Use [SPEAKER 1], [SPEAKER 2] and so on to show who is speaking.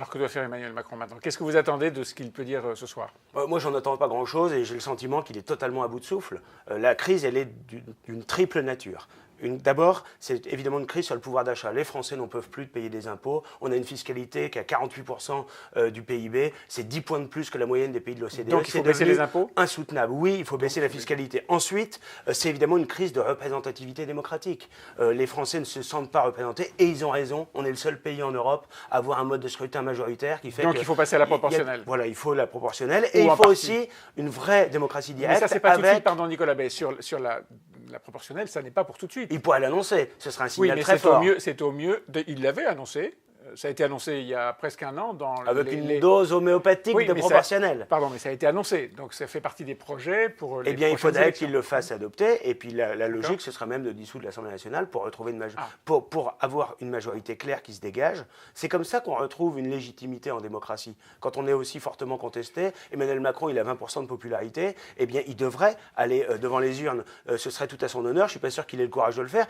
[SPEAKER 1] Alors que doit faire Emmanuel Macron maintenant? Qu'est-ce que vous attendez de ce qu'il peut dire ce soir?
[SPEAKER 2] Moi, j'en attends pas grand-chose et j'ai le sentiment qu'il est totalement à bout de souffle. La crise, elle est d'une triple nature. D'abord, c'est évidemment une crise sur le pouvoir d'achat. Les Français n'en peuvent plus de payer des impôts. On a une fiscalité qui est à 48% du PIB. C'est 10 points de plus que la moyenne des pays de l'OCDE.
[SPEAKER 1] Donc il faut baisser les impôts?
[SPEAKER 2] Insoutenable. Oui, il faut baisser la fiscalité. Ensuite, c'est évidemment une crise de représentativité démocratique. Les Français ne se sentent pas représentés et ils ont raison. On est le seul pays en Europe à avoir un mode de scrutin majoritaire qui fait
[SPEAKER 1] Donc il faut passer à la proportionnelle.
[SPEAKER 2] Voilà, il faut la proportionnelle. Et il faut aussi une vraie démocratie directe.
[SPEAKER 1] Mais ça, c'est pas tout de suite, pardon Nicolas Bay. Sur la proportionnelle, ça n'est pas pour tout de suite.
[SPEAKER 2] Il pourrait l'annoncer, ce serait un signal
[SPEAKER 1] oui,
[SPEAKER 2] très fort.
[SPEAKER 1] C'est au mieux. Il l'avait annoncé. Ça a été annoncé il y a presque un an.
[SPEAKER 2] Avec une dose homéopathique de proportionnelle.
[SPEAKER 1] Pardon, mais ça a été annoncé. Donc ça fait partie des projets pour les
[SPEAKER 2] Eh bien, il faudrait
[SPEAKER 1] élections.
[SPEAKER 2] qu'il le fasse adopter. Et puis la logique, ce serait même de dissoudre l'Assemblée nationale pour retrouver pour avoir une majorité claire qui se dégage. C'est comme ça qu'on retrouve une légitimité en démocratie. Quand on est aussi fortement contesté, Emmanuel Macron, il a 20% de popularité. Eh bien, il devrait aller devant les urnes. Ce serait tout à son honneur. Je ne suis pas sûr qu'il ait le courage de le faire.